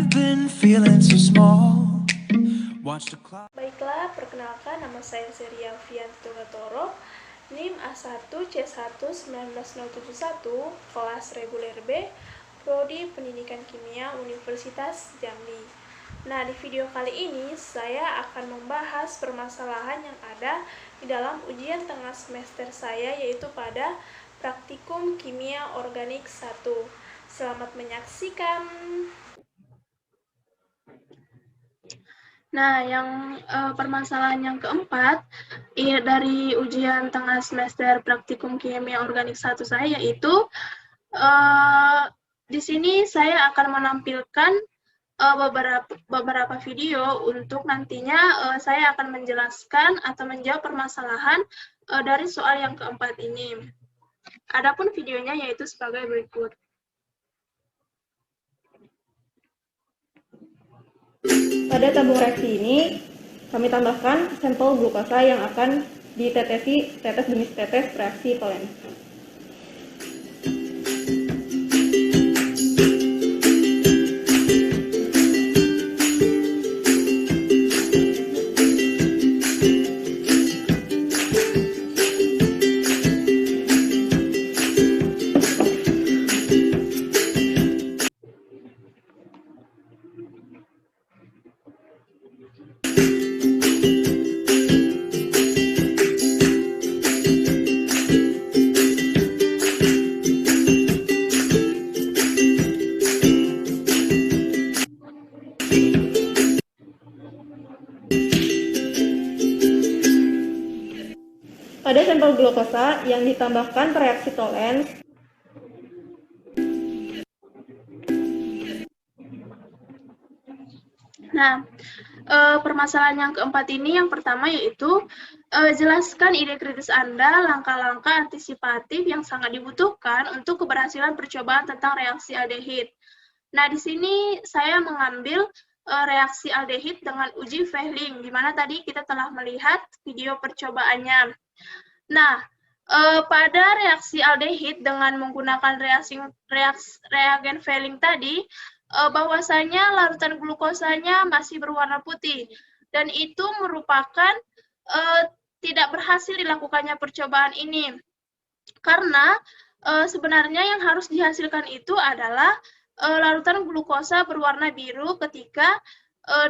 I've been feeling so small. Watch the clock. Baiklah, perkenalkan nama saya Seria Fianto Gatoro, NIM A1C11971, kelas reguler B, Prodi Pendidikan Kimia Universitas Jambi. Nah, di video kali ini saya akan membahas permasalahan yang ada di dalam ujian tengah semester saya, yaitu pada praktikum kimia organik 1. Selamat menyaksikan. Nah, yang permasalahan yang keempat dari ujian tengah semester praktikum kimia organik 1 saya, yaitu di sini saya akan menampilkan beberapa video untuk nantinya saya akan menjelaskan atau menjawab permasalahan dari soal yang keempat ini. Adapun videonya yaitu sebagai berikut. Pada tabung reaksi ini, kami tambahkan sampel glukosa yang akan ditetesi tetes demi tetes reaksi polen. Pada sampel glukosa yang ditambahkan reaksi Tollens, Nah, permasalahan yang keempat ini yang pertama yaitu jelaskan ide kritis Anda, langkah-langkah antisipatif yang sangat dibutuhkan untuk keberhasilan percobaan tentang reaksi aldehid. Nah, di sini saya mengambil reaksi aldehid dengan uji Fehling, di mana tadi kita telah melihat video percobaannya. Nah, pada reaksi aldehid dengan menggunakan reagen Fehling tadi, bahwasanya larutan glukosanya masih berwarna putih, dan itu merupakan tidak berhasil dilakukannya percobaan ini. Karena sebenarnya yang harus dihasilkan itu adalah larutan glukosa berwarna biru ketika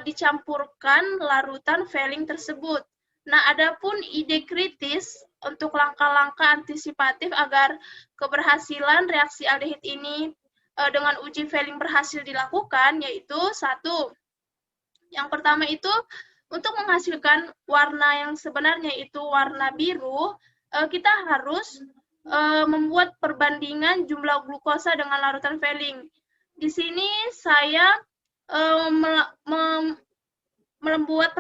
dicampurkan larutan Fehling tersebut. Nah, adapun ide kritis untuk langkah-langkah antisipatif agar keberhasilan reaksi aldehid ini dengan uji Fehling berhasil dilakukan, yaitu satu. Yang pertama itu, untuk menghasilkan warna yang sebenarnya itu warna biru, kita harus membuat perbandingan jumlah glukosa dengan larutan Fehling. Di sini saya membuat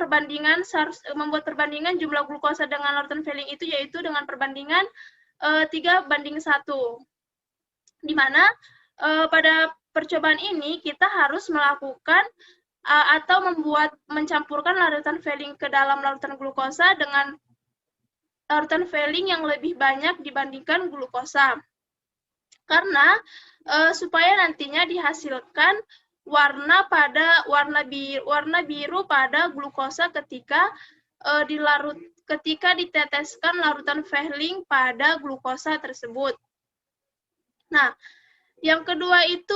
perbandingan jumlah glukosa dengan larutan Fehling itu yaitu dengan perbandingan 3:1. Di mana pada percobaan ini kita harus melakukan atau mencampurkan larutan Fehling ke dalam larutan glukosa dengan larutan Fehling yang lebih banyak dibandingkan glukosa. Karena supaya nantinya dihasilkan warna biru pada glukosa ketika diteteskan larutan Fehling pada glukosa tersebut. Nah, yang kedua itu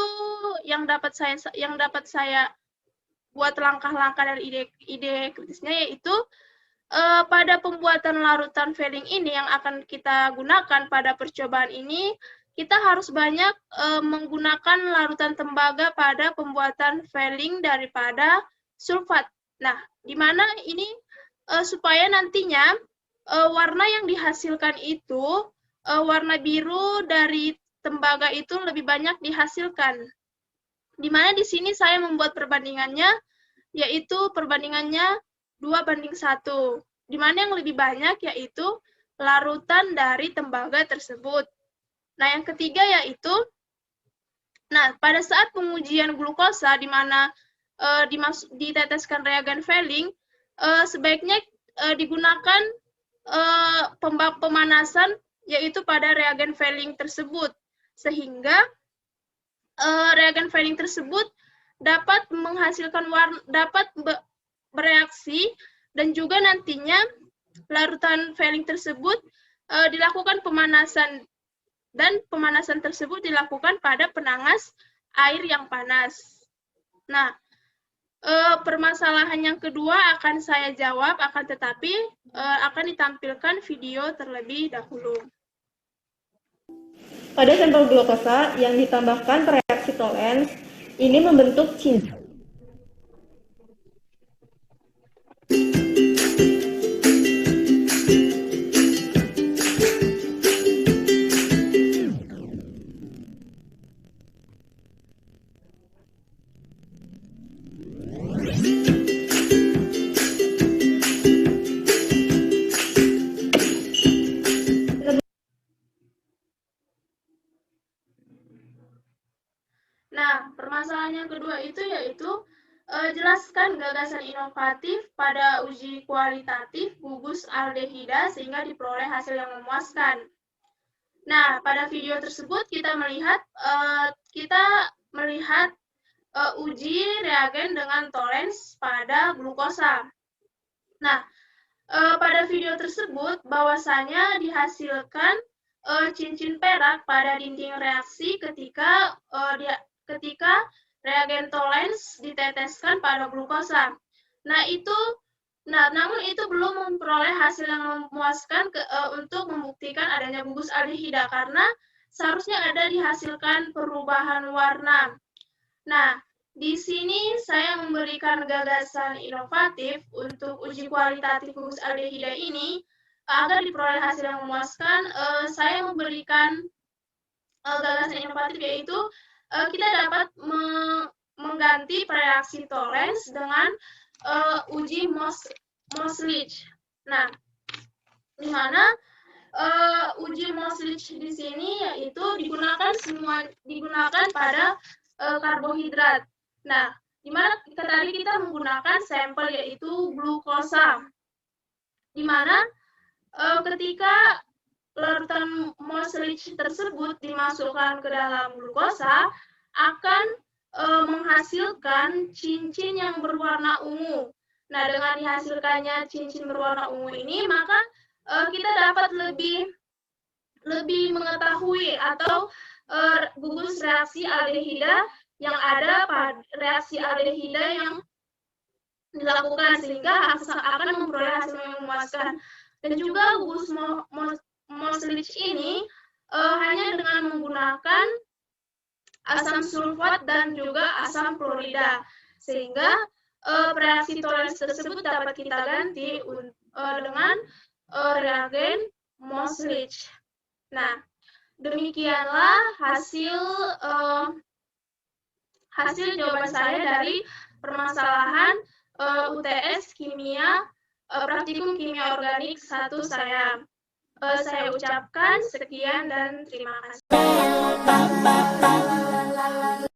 yang dapat saya buat langkah-langkah dari ide kritisnya, yaitu pada pembuatan larutan Fehling ini yang akan kita gunakan pada percobaan ini, kita harus banyak menggunakan larutan tembaga pada pembuatan Fehling daripada sulfat. Nah, di mana ini supaya nantinya warna yang dihasilkan itu warna biru dari tembaga itu lebih banyak dihasilkan. Di mana di sini saya membuat perbandingannya, yaitu perbandingannya 2:1. Di mana yang lebih banyak yaitu larutan dari tembaga tersebut. Nah, yang ketiga yaitu, pada saat pengujian glukosa di mana diteteskan reagen Fehling, sebaiknya digunakan pemanasan yaitu pada reagen Fehling tersebut, sehingga reagen Fehling tersebut dapat menghasilkan bereaksi, dan juga nantinya larutan Fehling tersebut dilakukan pemanasan, dan pemanasan tersebut dilakukan pada penangas air yang panas. Nah, permasalahan yang kedua akan saya jawab, akan tetapi akan ditampilkan video terlebih dahulu. Pada sampel glukosa yang ditambahkan reaksi Tollens, ini membentuk cincin. Nah, permasalahan yang kedua itu yaitu jelaskan gagasan inovatif pada uji kualitatif gugus aldehida sehingga diperoleh hasil yang memuaskan. Nah, pada video tersebut kita melihat uji reagen dengan Tollens pada glukosa. Nah, pada video tersebut bahwasanya dihasilkan cincin perak pada dinding reaksi ketika reagen Tollens diteteskan pada glukosa. Namun itu belum memperoleh hasil yang memuaskan untuk membuktikan adanya gugus aldehida karena seharusnya ada dihasilkan perubahan warna. Nah, di sini saya memberikan gagasan inovatif untuk uji kualitatif gugus aldehida ini agar diperoleh hasil yang memuaskan. Saya memberikan gagasan inovatif yaitu kita dapat mengganti reaksi Tollens dengan uji Moseley. Nah, di mana uji Moseley di sini yaitu digunakan pada karbohidrat. Nah, di mana tadi kita menggunakan sampel yaitu glukosa, di mana ketika larutan Moseley tersebut dimasukkan ke dalam glukosa akan menghasilkan cincin yang berwarna ungu. Nah, dengan dihasilkannya cincin berwarna ungu ini, maka kita dapat lebih mengetahui atau gugus reaksi aldehida yang ada pada reaksi aldehida yang dilakukan sehingga akan memperoleh hasil yang memuaskan. Dan juga gugus Moseley ini hanya dengan menggunakan asam sulfat dan juga asam klorida, sehingga reaksi Tollens tersebut dapat kita ganti dengan reagen Moseley. Nah, demikianlah hasil jawaban saya dari permasalahan UTS Kimia Praktikum Kimia Organik 1 saya. Saya ucapkan sekian dan terima kasih.